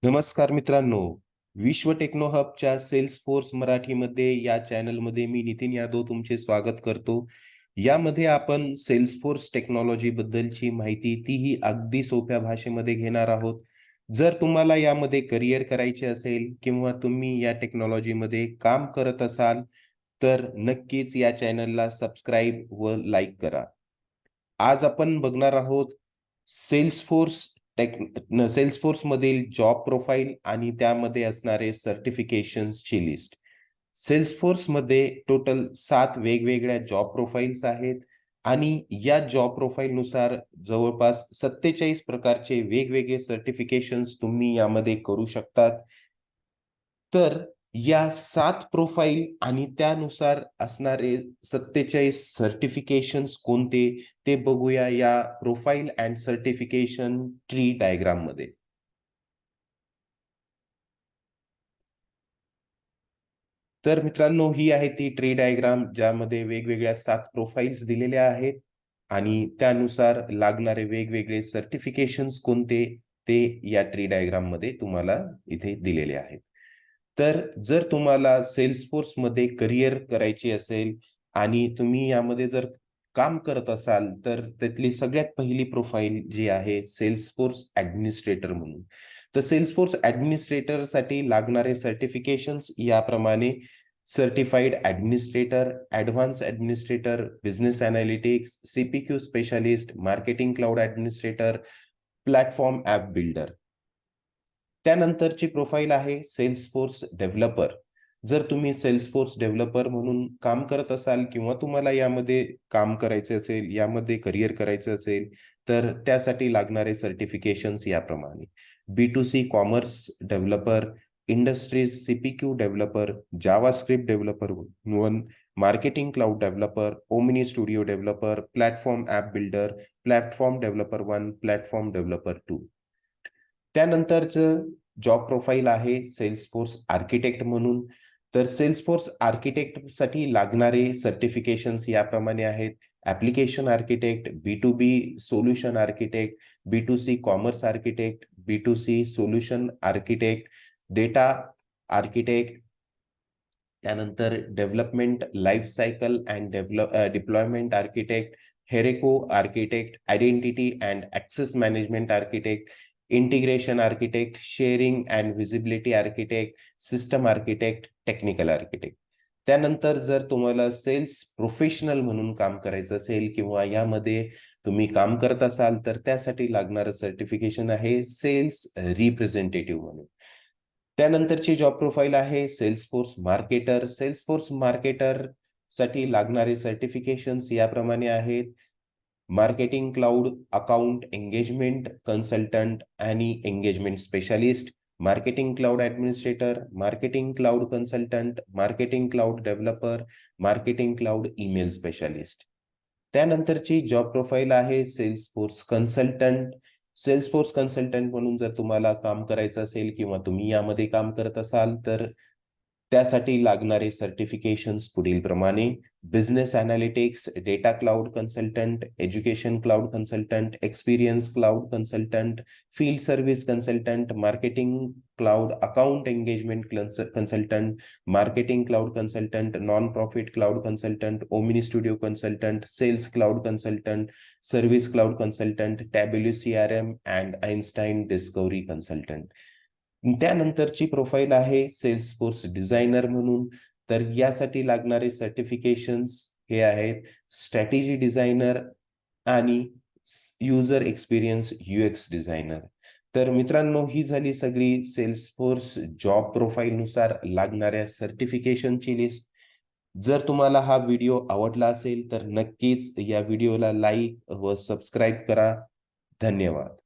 नमस्कार मित्रांनो, विश्व टेक्नो हबच्या सेल्सफोर्स मराठीमध्ये या चॅनलमध्ये मी नितीन यादव तुमचे स्वागत करतो. यामध्ये आपण सेल्सफोर्स टेक्नॉलॉजी बद्दलची माहिती तीही अगदी सोप्या भाषेमध्ये घेणार आहोत. जर तुम्हाला यामध्ये करिअर करायचे असेल किंवा तुम्ही या टेक्नॉलॉजीमध्ये काम करत असाल, तर नक्कीच या चॅनलला सबस्क्राईब व लाईक करा. आज आपण बघणार आहोत सेल्सफोर्स टेक सेल्सफोर्समधील जॉब प्रोफाइल आणि त्यामध्ये असणारे सर्टिफिकेशन्सची लिस्ट. सेल्सफोर्समध्ये टोटल 7 वेगवेगळ्या जॉब प्रोफाइल्स आहेत आणि या जॉब प्रोफाइलनुसार जवळपास 47 प्रकारचे वेगवेगळे सर्टिफिकेशन्स तुम्ही यामध्ये करू शकतात. तर या 7 प्रोफाइल आणि त्यानुसार असणारे 47 सर्टिफिकेशन्स कोणते ते बघूया या प्रोफाइल अँड सर्टिफिकेशन ट्री डायग्राममध्ये. तर मित्रांनो, ही आहे ती ट्री डायग्राम ज्यामध्ये वेगवेगळ्या 7 प्रोफाइल्स दिलेल्या आहेत आणि त्यानुसार लागणारे वेगवेगळे सर्टिफिकेशन्स कोणते ते या ट्री डायग्राममध्ये तुम्हाला इथे दिलेले आहेत. तर जर तुम्हाला Salesforceमध्ये करिअर करायची असेल आणि तुम्ही यामध्ये जर काम करत असाल, तर त्यातली सगळ्यात पहिली प्रोफाइल जी आहे Salesforce ॲडमिनिस्ट्रेटर म्हणून. तर Salesforce ॲडमिनिस्ट्रेटरसाठी लागणारे सर्टिफिकेशन्स याप्रमाणे certified administrator, advance administrator, business analytics, CPQ specialist, marketing cloud administrator, platform app builder. त्यानंतरची प्रोफाइल आहे Salesforce डेव्हलपर. जर तुम्ही Salesforce डेव्हलपर म्हणून काम करत असाल किंवा तुम्हाला यामध्ये काम करायचे असेल, यामध्ये करिअर करायचं असेल, तर त्यासाठी लागणारे सर्टिफिकेशन्स याप्रमाणे: B2C commerce developer, industries CPQ developer, JavaScript developer 1, marketing cloud developer, omni studio developer, platform app builder, platform developer 1, platform developer 2. त्यानंतरचं जॉब प्रोफाइल आहे Salesforce आर्किटेक्ट म्हणून. तर Salesforce आर्किटेक्टसाठी लागणारे सर्टिफिकेशन्स याप्रमाणे आहेत: application architect, B2B solution architect, B2C commerce architect, B2C solution architect, data architect, त्यानंतर development life cycle and deployment architect, Heroku architect, identity and access management architect, integration architect, sharing and visibility architect, system architect, technical architect. त्यानंतर जर तुम्हाला cells professional म्हणून काम करायचं असेल किंवा यामध्ये तुम्ही काम करत असाल, तर त्यासाठी लागणारं सर्टिफिकेशन आहे सेल्स रिप्रेझेंटेटिव्ह म्हणून. त्यानंतरची जॉब प्रोफाइल आहे Salesforce मार्केटर. Salesforce मार्केटरसाठी लागणारे सर्टिफिकेशन्स याप्रमाणे आहेत: marketing cloud account engagement consultant आणि engagement specialist, marketing cloud administrator, marketing cloud consultant, marketing cloud developer, marketing cloud email specialist. त्यानंतरची जॉब प्रोफाइल आहे Salesforce कन्सल्टंट. Salesforce कन्सल्टंट म्हणून जर तुम्हाला काम करायचं असेल किंवा तुम्ही यामध्ये काम करत असाल, तर त्यासाठी लागणारे सर्टिफिकेशन्स पुढीलप्रमाणे: business analytics, data cloud consultant, education cloud consultant, experience cloud consultant, field service consultant, marketing cloud account engagement consultant, marketing cloud consultant, non profit cloud consultant, omni studio consultant, sales cloud consultant, service cloud consultant, Tableau CRM and Einstein discovery consultant. त्यानंतरची profile आहे Salesforce designer म्हणून. तर यासाठी लागणारे certifications हे आहेत: strategy designer आणि user experience UX designer. तर मित्रांनो, ही झाली सगळी Salesforce जॉब प्रोफाइलनुसार लागणाऱ्या सर्टिफिकेशनची लिस्ट. जर तुम्हाला हा व्हिडिओ आवडला असेल, तर नक्कीच या व्हिडिओला लाईक व सबस्क्राईब करा. धन्यवाद.